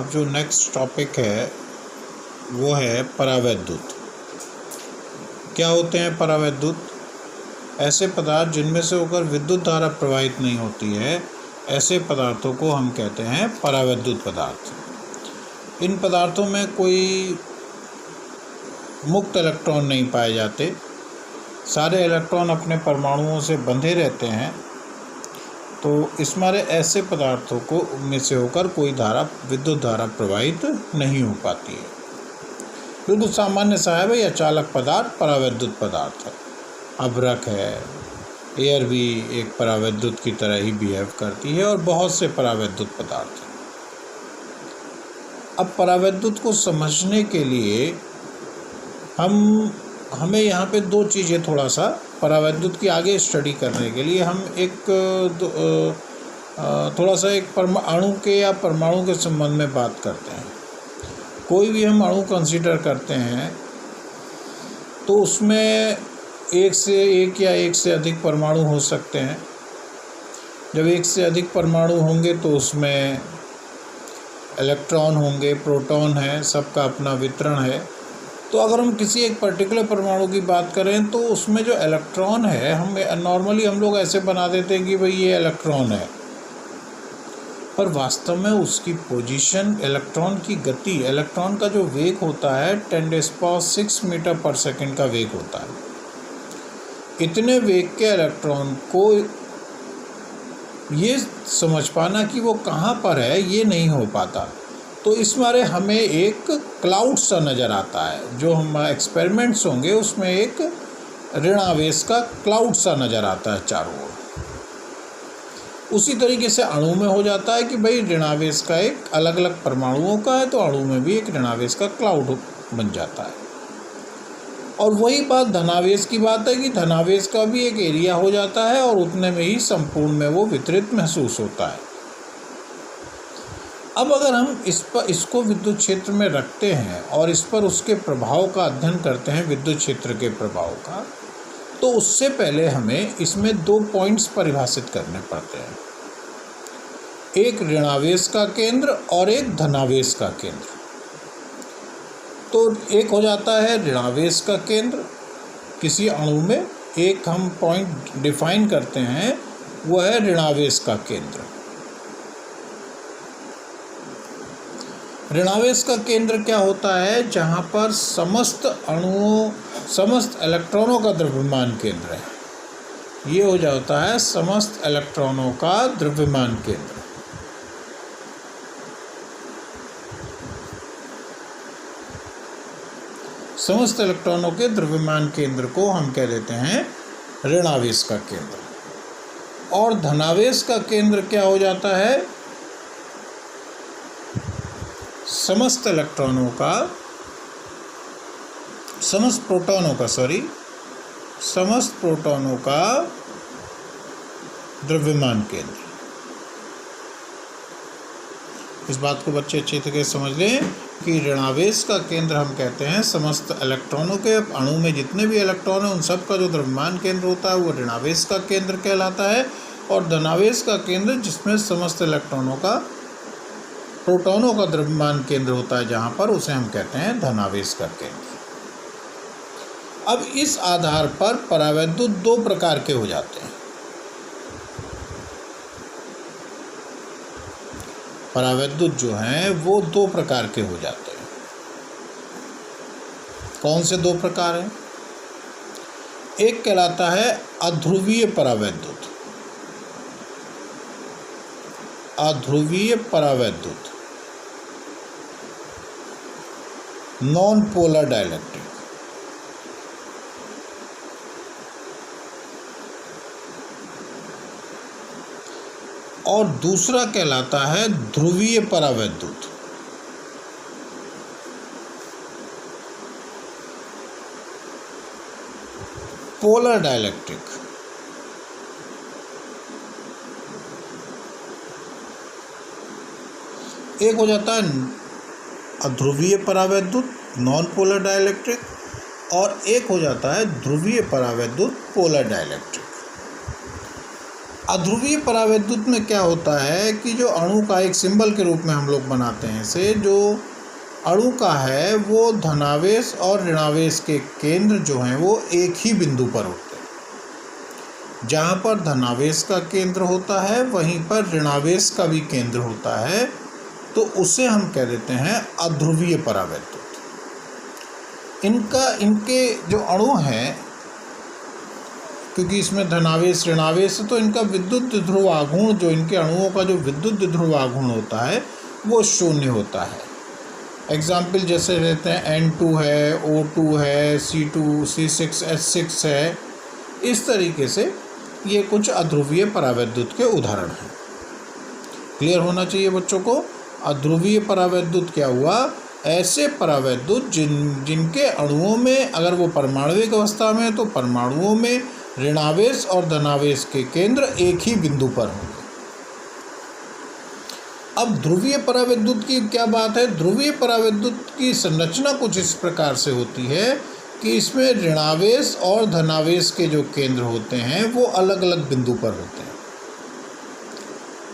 अब जो next topic है वो है परावैद्युत। क्या होते हैं परावैद्युत? ऐसे पदार्थ जिनमें से होकर विद्युत धारा प्रवाहित नहीं होती है, ऐसे पदार्थों को हम कहते हैं परावैद्युत पदार्थ। इन पदार्थों में कोई मुक्त इलेक्ट्रॉन नहीं पाए जाते, सारे इलेक्ट्रॉन अपने परमाणुओं से बंधे रहते हैं। तो इस मारे ऐसे पदार्थों को में से होकर कोई धारा, विद्युत धारा प्रवाहित नहीं हो पाती है। बिल्कुल सामान्य सा है भाई, अचालक पदार्थ परावैद्युत पदार्थ है। अभ्रक है, एयर भी एक परावैद्युत की तरह ही बिहेव करती है, और बहुत से परावैद्युत पदार्थ हैं। अब परावैद्युत को समझने के लिए हमें यहाँ पे दो चीज़ें, थोड़ा सा परावैद्युत की आगे स्टडी करने के लिए हम थोड़ा सा एक अणु के या परमाणु के संबंध में बात करते हैं। कोई भी हम अणु कंसीडर करते हैं तो उसमें एक या एक से अधिक परमाणु हो सकते हैं। जब एक से अधिक परमाणु होंगे तो उसमें इलेक्ट्रॉन होंगे, प्रोटॉन है, सबका अपना वितरण है। तो अगर हम किसी एक पर्टिकुलर परमाणु की बात करें तो उसमें जो इलेक्ट्रॉन है, नॉर्मली हम लोग ऐसे बना देते हैं कि भाई ये इलेक्ट्रॉन है, पर वास्तव में उसकी पोजीशन, इलेक्ट्रॉन की गति, इलेक्ट्रॉन का जो वेग होता है 10⁶ मीटर पर सेकंड का वेग होता है। इतने वेग के इलेक्ट्रॉन को ये समझ पाना कि वो कहाँ पर है, ये नहीं हो पाता। तो इस मारे हमें एक क्लाउड सा नज़र आता है। जो हम एक्सपेरिमेंट्स होंगे उसमें एक ऋणावेश का क्लाउड सा नज़र आता है चारों ओर। उसी तरीके से अणु में हो जाता है कि भाई ऋणावेश का एक अलग अलग परमाणुओं का है, तो अणु में भी एक ऋणावेश का क्लाउड बन जाता है। और वही बात धनावेश की बात है कि धनावेश का भी एक एरिया हो जाता है, और उतने में ही संपूर्ण में वो वितरित महसूस होता है। अब अगर हम इसको विद्युत क्षेत्र में रखते हैं और इस पर उसके प्रभाव का अध्ययन करते हैं, विद्युत क्षेत्र के प्रभाव का, तो उससे पहले हमें इसमें दो पॉइंट्स परिभाषित करने पड़ते हैं। एक ऋणावेश का केंद्र और एक धनावेश का केंद्र। तो एक हो जाता है ऋणावेश का केंद्र किसी अणु में, एक हम पॉइंट डिफाइन करते हैं, वो है ऋणावेश का केंद्र। ऋणावेश का केंद्र क्या होता है? जहाँ पर समस्त अणुओं, समस्त इलेक्ट्रॉनों का द्रव्यमान केंद्र है। ये हो जाता है समस्त इलेक्ट्रॉनों का द्रव्यमान केंद्र। समस्त इलेक्ट्रॉनों के द्रव्यमान केंद्र को हम कह देते हैं ऋणावेश का केंद्र। और धनावेश का केंद्र क्या हो जाता है? समस्त इलेक्ट्रॉनों का, समस्त प्रोटॉनों का द्रव्यमान केंद्र। इस बात को बच्चे अच्छी तरह समझ लें कि ऋणावेश का केंद्र हम कहते हैं समस्त इलेक्ट्रॉनों के, अणु में जितने भी इलेक्ट्रॉन हैं उन सब का जो द्रव्यमान केंद्र होता है वो ऋणावेश का केंद्र कहलाता है। और धनावेश का केंद्र जिसमें समस्त इलेक्ट्रॉनों का, प्रोटॉनों का द्रव्यमान केंद्र होता है जहाँ पर, उसे हम कहते हैं धनावेश का केंद्र। अब इस आधार पर परावैद्युत दो प्रकार के हो जाते हैं। परावैद्युत जो हैं वो दो प्रकार के हो जाते हैं। कौन से दो प्रकार हैं? एक कहलाता है अध्रुवीय परावैद्युत। अध्रुवीय परावैद्युत, नॉन पोलर डाइलेक्ट्रिक। और दूसरा कहलाता है ध्रुवीय परावैद्युत। Polar dielectric. एक हो जाता है अध्रुवीय परावैद्युत, नॉन पोलर डाइलेक्ट्रिक, और एक हो जाता है ध्रुवीय परावैद्युत, पोलर डाइलेक्ट्रिक। अध्रुवीय परावैद्युत में क्या होता है कि जो अणु का एक सिंबल के रूप में हम लोग बनाते हैं इसे, जो अणु का है वो धनावेश और ऋणावेश के केंद्र जो हैं वो एक ही बिंदु पर होते हैं। जहाँ पर धनावेश का केंद्र होता है वहीं पर ऋणावेश का भी केंद्र होता है, तो उसे हम कह देते हैं अध्रुवीय परावैद्युत। इनके जो अणु हैं, क्योंकि इसमें धनावेश ऋणावेश है, तो इनका विद्युत ध्रुवाघूर्ण, जो इनके अणुओं का जो विद्युत ध्रुवाघूर्ण होता है वो शून्य होता है। एग्जाम्पल जैसे रहते हैं N2 है, O2 है, C2, C6, H6 है। इस तरीके से ये कुछ अध्रुवीय परावैद्युत के उदाहरण हैं। क्लियर होना चाहिए बच्चों को। अध्रुवीय परावैद्युत क्या हुआ? ऐसे परावैद्युत जिनके अणुओं में, अगर वो परमाणुविक अवस्था में है तो परमाणुओं में ऋणावेश और धनावेश के केंद्र एक ही बिंदु पर होंगे। अब ध्रुवीय परावैद्युत की क्या बात है? ध्रुवीय परावैद्युत की संरचना कुछ इस प्रकार से होती है कि इसमें ऋणावेश और धनावेश के जो केंद्र होते हैं वो अलग अलग बिंदु पर होते हैं।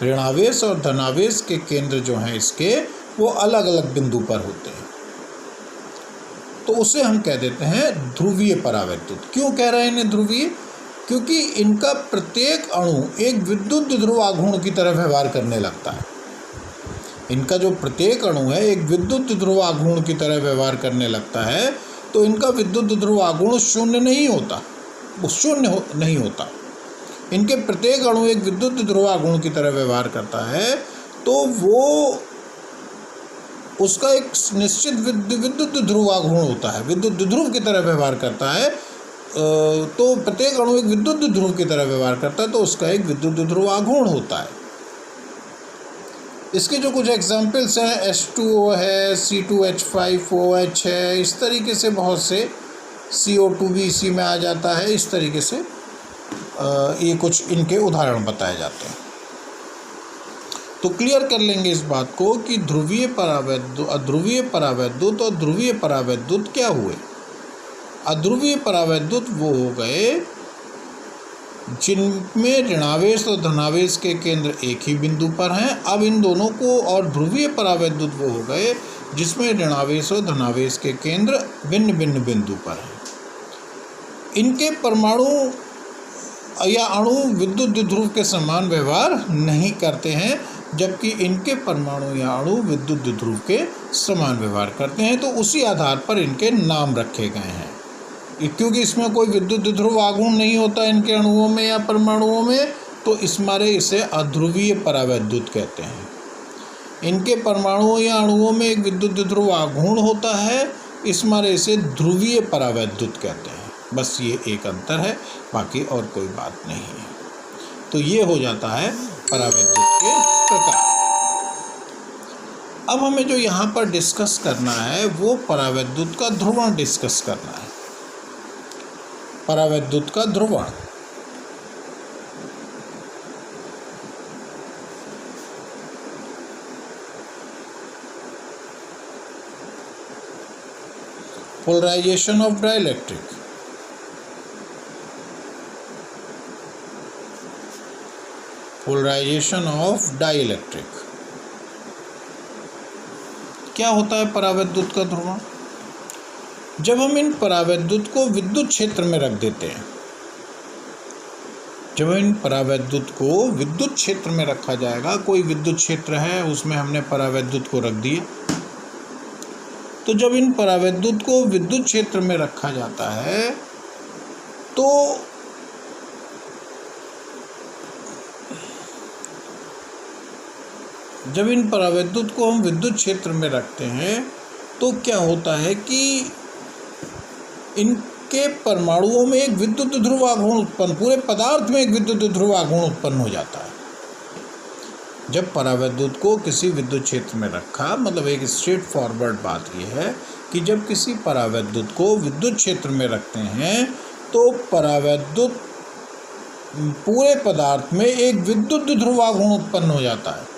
ऋणावेश और धनावेश के केंद्र जो हैं इसके, वो अलग अलग बिंदु पर होते हैं, तो उसे हम कह देते हैं ध्रुवीय परावैद्युत। क्यों कह रहे हैं इन्हें ध्रुवीय? क्योंकि इनका प्रत्येक अणु एक विद्युत ध्रुवाघूर्ण की तरह व्यवहार करने लगता है। इनका जो प्रत्येक अणु है एक विद्युत ध्रुवाघूर्ण की तरह व्यवहार करने लगता है, तो इनका विद्युत ध्रुवाघूर्ण शून्य नहीं होता, वो शून्य नहीं होता। इनके प्रत्येक अणु एक विद्युत ध्रुवाघूर्ण की तरह व्यवहार करता है, तो वो उसका एक निश्चित विद्युत ध्रुवाघूर्ण होता है, विद्युत ध्रुव की तरह व्यवहार करता है। तो प्रत्येक अणु एक विद्युत ध्रुव की तरह व्यवहार करता है, तो उसका एक विद्युत ध्रुवाघूर्ण होता है। इसके जो कुछ एग्जाम्पल्स हैं, H2O है, C2H5OH है, इस तरीके से बहुत से, CO2 भी इसी में आ जाता है। इस तरीके से ये कुछ इनके उदाहरण बताए जाते हैं। तो क्लियर कर लेंगे इस बात को कि ध्रुवीय परावैद्युत, अध्रुवीय परावैद्युत और ध्रुवीय परावैद्युत क्या हुए। अध्रुवीय परावैद्युत वो हो गए जिनमें ऋणावेश और धनावेश के केंद्र एक ही बिंदु पर हैं। अब इन दोनों को, और ध्रुवीय परावैद्युत वो हो गए जिसमें ऋणावेश और धनावेश के केंद्र भिन्न भिन्न बिंदु पर हैं। इनके परमाणु या अणु विद्युत द्विध्रुव के समान व्यवहार नहीं करते हैं, जबकि इनके परमाणु या अणु विद्युत द्विध्रुव के समान व्यवहार करते हैं। तो उसी आधार पर इनके नाम रखे गए हैं, क्योंकि इसमें कोई विद्युत द्विध्रुव आघूर्ण नहीं होता इनके अणुओं में या परमाणुओं में, तो इस मारे इसे अध्रुवीय परावैद्युत कहते हैं। इनके परमाणुओं या अणुओं में एक विद्युत द्विध्रुव आघूर्ण होता है, इस मारे इसे ध्रुवीय परावैद्युत कहते हैं। बस ये एक अंतर है, बाकी और कोई बात नहीं है। तो ये हो जाता है परावैद्युत के प्रकार। अब हमें जो यहाँ पर डिस्कस करना है वो परावैद्युत का ध्रुवण डिस्कस करना है। परावैद्युत का ध्रुवण, polarisation of dielectric. Polarisation of dielectric क्या होता है परावैद्युत का ध्रुवण? जब हम इन परावैद्युत को विद्युत क्षेत्र में रख देते हैं, जब इन परावैद्युत को विद्युत क्षेत्र में रखा जाएगा, कोई विद्युत क्षेत्र है उसमें हमने परावैद्युत को रख दिया, तो जब इन परावैद्युत को विद्युत क्षेत्र में रखा जाता है तो जब इन परावैद्युत को हम विद्युत क्षेत्र में रखते हैं तो क्या होता है कि इनके परमाणुओं में एक विद्युत ध्रुवाघूर्ण उत्पन्न, पूरे पदार्थ में एक विद्युत ध्रुवाघूर्ण उत्पन्न हो जाता है। जब परावैद्युत को किसी विद्युत क्षेत्र में रखा, मतलब एक स्ट्रेट फॉरवर्ड बात यह है कि जब किसी परावैद्युत को विद्युत क्षेत्र में रखते हैं तो परावैद्युत पूरे पदार्थ में एक विद्युत ध्रुवाघूर्ण उत्पन्न हो जाता है।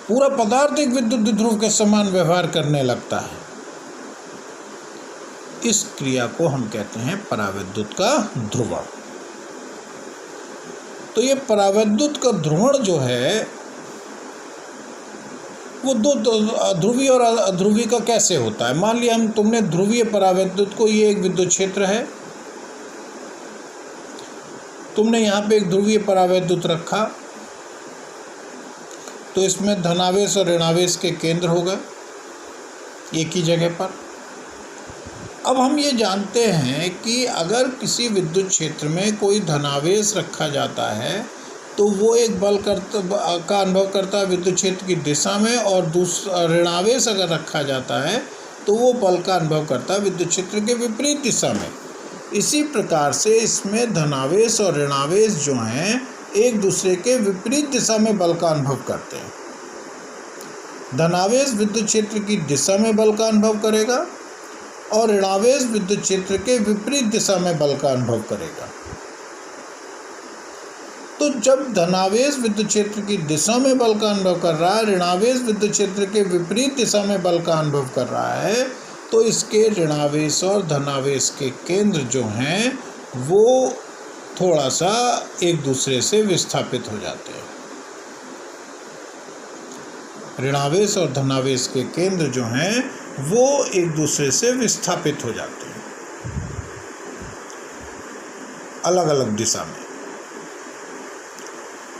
पूरा पदार्थ एक विद्युत द्विध्रुव के समान व्यवहार करने लगता है। इस क्रिया को हम कहते हैं परावैद्युत का ध्रुवण। तो ये परावैद्युत का ध्रुवण जो है वो दो ध्रुवीय और अध्रुवीय का कैसे होता है। मान लिया तुमने ध्रुवीय परावैद्युत को, ये एक विद्युत क्षेत्र है, तुमने यहाँ पे एक ध्रुवीय परावैद्युत रखा, तो इसमें धनावेश और ऋणावेश के केंद्र हो गए एक ही जगह पर। अब हम ये जानते हैं कि अगर किसी विद्युत क्षेत्र में कोई धनावेश रखा जाता है तो वो एक बल का अनुभव करता है विद्युत क्षेत्र की दिशा में, और दूसरा ऋणावेश अगर रखा जाता है तो वो बल का अनुभव करता है विद्युत क्षेत्र के विपरीत दिशा में। इसी प्रकार से इसमें धनावेश और ऋणावेश जो हैं एक दूसरे के विपरीत दिशा में बल का अनुभव करते हैं। धनावेश विद्युत क्षेत्र की दिशा में बल का अनुभव करेगा और ऋणावेश विद्युत क्षेत्र के विपरीत दिशा में बल का अनुभव करेगा। तो जब धनावेश विद्युत क्षेत्र की दिशा में बल का अनुभव कर रहा है, ऋणावेश विद्युत क्षेत्र के विपरीत दिशा में बल का अनुभव कर रहा है, तो इसके ऋणावेश और धनावेश के केंद्र जो हैं वो थोड़ा सा एक दूसरे से विस्थापित हो जाते हैं। ऋणावेश और धनावेश के केंद्र जो हैं वो एक दूसरे से विस्थापित हो जाते हैं अलग अलग दिशा में।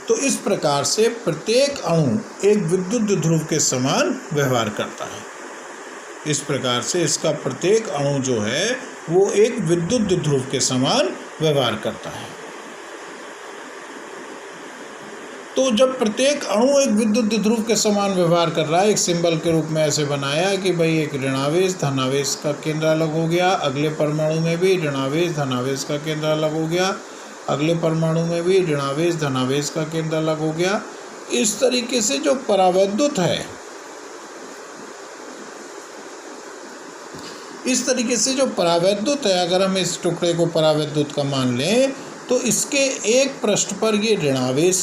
तो इस प्रकार से प्रत्येक अणु एक विद्युत ध्रुव के समान व्यवहार करता है। इस प्रकार से इसका प्रत्येक अणु जो है वो एक विद्युत ध्रुव के समान व्यवहार करता है। तो जब प्रत्येक अणु एक विद्युत ध्रुव के समान व्यवहार कर रहा है, एक सिंबल के रूप में ऐसे बनाया कि भाई एक ऋणावेश धनावेश का केंद्र अलग हो गया, अगले परमाणु में भी ऋणावेश धनावेश का केंद्र अलग हो गया, अगले परमाणु में भी ऋणावेश धनावेश का केंद्र अलग हो गया। इस तरीके से जो परावैद्युत है, इस तरीके से जो परावैद्युत है, अगर हम इस टुकड़े को परावैद्युत का मान लें तो इसके एक पृष्ठ पर ये ऋणावेश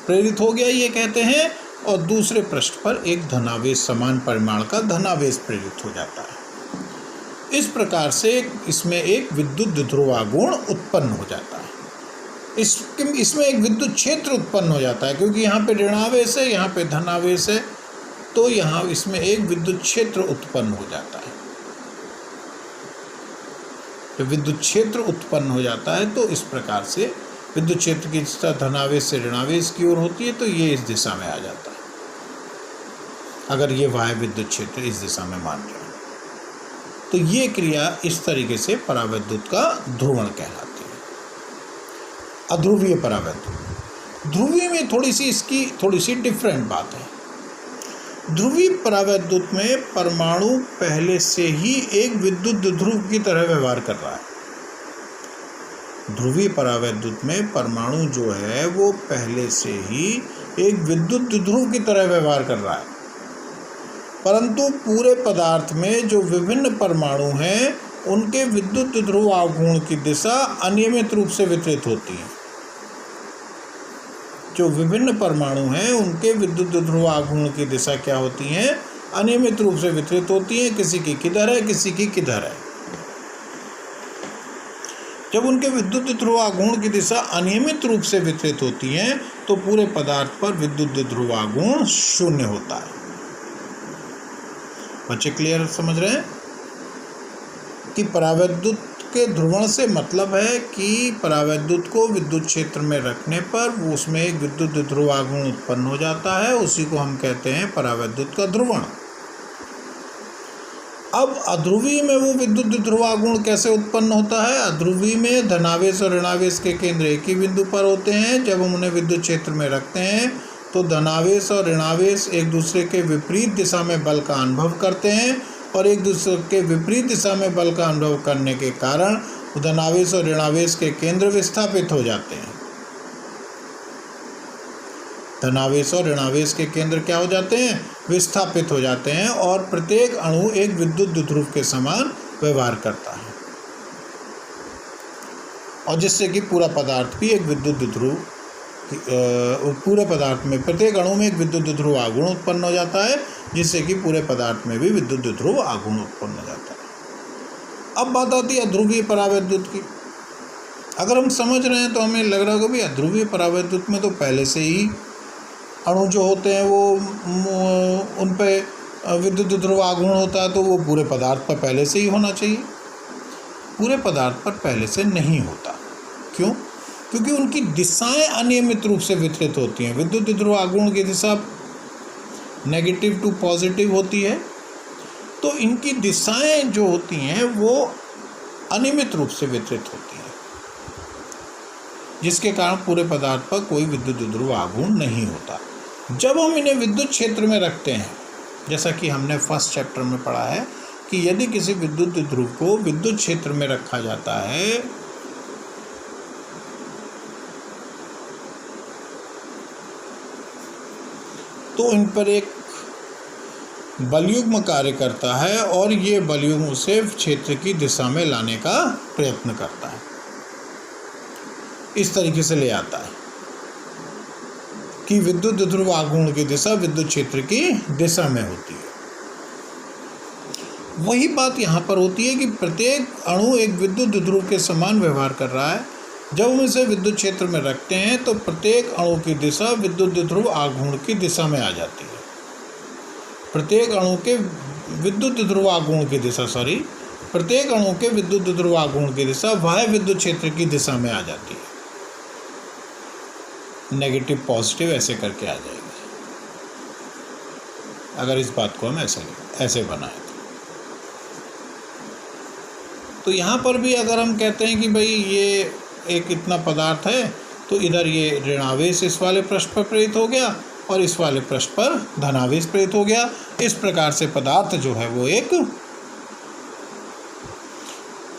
प्रेरित हो गया ये कहते हैं, और दूसरे पृष्ठ पर एक धनावेश समान परिमाण का धनावेश प्रेरित हो जाता है। इस प्रकार से इसमें एक विद्युत ध्रुवागुण उत्पन्न हो जाता है। इसमें एक विद्युत क्षेत्र उत्पन्न हो जाता है, क्योंकि यहाँ पे ऋणावेश है, यहाँ पे धनावेश है, तो यहाँ इसमें एक विद्युत क्षेत्र उत्पन्न हो जाता है। जब विद्युत क्षेत्र उत्पन्न हो जाता है तो इस प्रकार से विद्युत क्षेत्र की दिशा धनावेश से ऋणावेश की ओर होती है, तो ये इस दिशा में आ जाता है। अगर ये वाह्य विद्युत क्षेत्र इस दिशा में मान रहे हैं, तो ये क्रिया इस तरीके से परावैद्युत का ध्रुवण कहलाती है। अध्रुवीय परावैद्युत। ध्रुवीय में थोड़ी सी डिफरेंट बात है। ध्रुवीय परावैद्युत में परमाणु पहले से ही एक विद्युत ध्रुव की तरह व्यवहार कर रहा है। ध्रुवीय परावैद्युत में परमाणु जो है वो पहले से ही एक विद्युत ध्रुव की तरह व्यवहार कर रहा है, परंतु पूरे पदार्थ में जो विभिन्न परमाणु हैं उनके विद्युत ध्रुव आघूर्ण की दिशा अनियमित रूप से वितरित होती है। जो विभिन्न परमाणु हैं उनके विद्युत ध्रुव आघूर्ण की दिशा क्या होती है, अनियमित रूप से वितरित होती है। किसी की किधर है, किसी की किधर है। जब उनके विद्युत ध्रुव आघूर्ण की दिशा अनियमित रूप से वितरित होती है तो पूरे पदार्थ पर विद्युत ध्रुव आघूर्ण शून्य होता है। बच्चे क्लियर समझ रहे हैं कि परावैद्युत के ध्रुवण से मतलब है कि परावैद्युत को विद्युत क्षेत्र में रखने पर वो उसमें एक विद्युत ध्रुव आघूर्ण उत्पन्न हो जाता है, उसी को हम कहते हैं परावैद्युत का ध्रुवण। अब अध्रुवीय में वो विद्युत ध्रुवागुण कैसे उत्पन्न होता है। अध्रुवीय में धनावेश और ऋणावेश के केंद्र एक ही बिंदु पर होते हैं। जब हम उन्हें विद्युत क्षेत्र में रखते हैं तो धनावेश और ऋणावेश एक दूसरे के विपरीत दिशा में बल का अनुभव करते हैं, और एक दूसरे के विपरीत दिशा में बल का अनुभव करने के कारण धनावेश और ऋणावेश के केंद्र विस्थापित हो जाते हैं। धनावेश और ऋणावेश के केंद्र क्या हो जाते हैं, विस्थापित हो जाते हैं, और प्रत्येक अणु एक विद्युत ध्रुव के समान व्यवहार करता है, और जिससे कि पूरा पदार्थ भी एक विद्युत ध्रुव, पूरे पदार्थ में प्रत्येक अणु में एक विद्युत ध्रुव आघूर्ण उत्पन्न हो जाता है, जिससे कि पूरे पदार्थ में भी विद्युत ध्रुव आघूर्ण उत्पन्न हो जाता है। अब बात आती है अध्रुवीय परावैद्युत की। अगर हम समझ रहे हैं तो हमें लग रहा होगा भाई अध्रुवीय परावैद्युत में तो पहले से ही अणु जो होते हैं वो उन पे विद्युत ध्रुव आघूर्ण होता है, तो वो पूरे पदार्थ पर पहले से ही होना चाहिए। पूरे पदार्थ पर पहले से नहीं होता। क्यों? क्योंकि उनकी दिशाएं अनियमित रूप से वितरित होती हैं। विद्युत ध्रुव आघूर्ण की दिशा नेगेटिव टू पॉजिटिव होती है, तो इनकी दिशाएं जो होती हैं वो अनियमित रूप से वितरित होती हैं, जिसके कारण पूरे पदार्थ पर कोई विद्युत ध्रुव आघूर्ण नहीं होता। जब हम इन्हें विद्युत क्षेत्र में रखते हैं, जैसा कि हमने फर्स्ट चैप्टर में पढ़ा है कि यदि किसी विद्युत ध्रुव को विद्युत क्षेत्र में रखा जाता है तो इन पर एक बलयुग्म कार्य करता है और ये बलयुग्म उसे क्षेत्र की दिशा में लाने का प्रयत्न करता है, इस तरीके से ले आता है कि विद्युत ध्रुव आघूर्ण की दिशा विद्युत क्षेत्र की दिशा में होती है। वही बात यहाँ पर होती है कि प्रत्येक अणु एक विद्युत ध्रुव के समान व्यवहार कर रहा है। जब हम इसे विद्युत क्षेत्र में रखते हैं तो प्रत्येक अणु की दिशा विद्युत ध्रुव आघूर्ण की दिशा में आ जाती है। प्रत्येक अणु के विद्युत ध्रुव आघूर्ण की दिशा प्रत्येक अणु के विद्युत ध्रुव आघूर्ण की दिशा वह विद्युत क्षेत्र की दिशा में आ जाती है। नेगेटिव पॉजिटिव ऐसे करके आ जाएगी, अगर इस बात को हम ऐसे बनाएं तो यहाँ पर भी अगर हम कहते हैं कि भाई ये एक इतना पदार्थ है, तो इधर ये ऋणावेश इस वाले पृष्ठ पर प्रेरित हो गया और इस वाले पृष्ठ पर धनावेश प्रेरित हो गया। इस प्रकार से पदार्थ जो है वो एक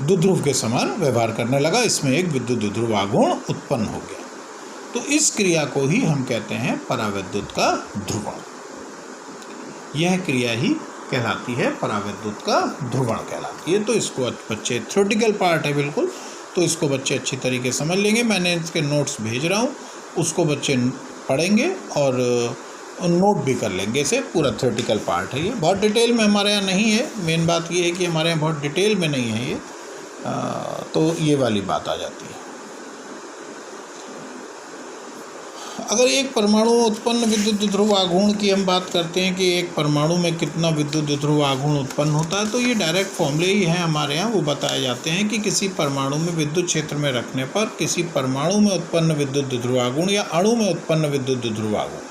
द्विध्रुव के समान व्यवहार करने लगा। इसमें एक विद्युत द्विध्रुव आघूर्ण उत्पन्न हो गया। तो इस क्रिया को ही हम कहते हैं परावैद्युत का ध्रुवण। यह क्रिया ही कहलाती है परावैद्युत का ध्रुवण कहलाती है। तो इसको बच्चे थ्योरेटिकल पार्ट है बिल्कुल, तो इसको बच्चे अच्छी तरीके समझ लेंगे। मैंने इसके नोट्स भेज रहा हूँ, उसको बच्चे पढ़ेंगे और नोट भी कर लेंगे। इसे पूरा थ्योरेटिकल पार्ट है, ये बहुत डिटेल में हमारे यहाँ नहीं है। मेन बात ये है कि हमारे यहाँ बहुत डिटेल में नहीं है ये, तो ये वाली बात आ जाती है। अगर एक परमाणु उत्पन्न विद्युत ध्रुव आघूर्ण की हम बात करते हैं कि एक परमाणु में कितना विद्युत ध्रुव आघूर्ण उत्पन्न होता है, तो ये डायरेक्ट फॉर्मूले ही हैं हमारे यहाँ। वो बताए जाते हैं कि किसी परमाणु में विद्युत क्षेत्र में रखने पर किसी परमाणु में उत्पन्न विद्युत ध्रुव आघूर्ण या अणु में उत्पन्न विद्युत ध्रुव आघूर्ण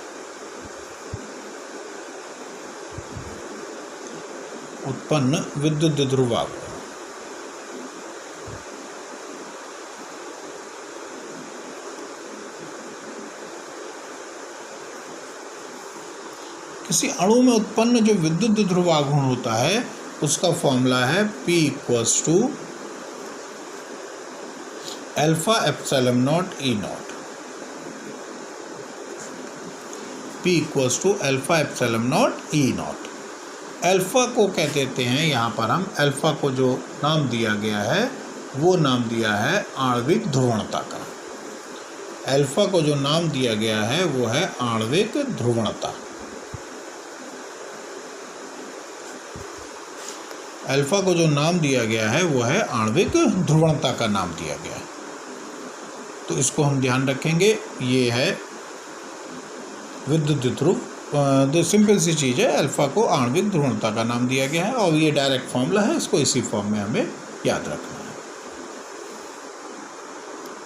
किसी अणु में उत्पन्न जो विद्युत ध्रुव आघूर्ण होता है उसका फॉर्मूला है P = alpha epsilon not E not. P = alpha epsilon not E not. Alpha को कह देते हैं, यहाँ पर हम अल्फा को जो नाम दिया गया है वो नाम दिया है आणविक ध्रुवणता का। अल्फा को जो नाम दिया गया है वो है आणविक ध्रुवणता। अल्फा को जो नाम दिया गया है वो है आणविक ध्रुवणता का नाम दिया गया है। तो इसको हम ध्यान रखेंगे। ये है विद्युत ध्रुव, सिंपल सी चीज़ है। अल्फा को आणविक ध्रुवणता का नाम दिया गया है और ये डायरेक्ट फॉर्मूला है, इसको इसी फॉर्म में हमें याद रखना है।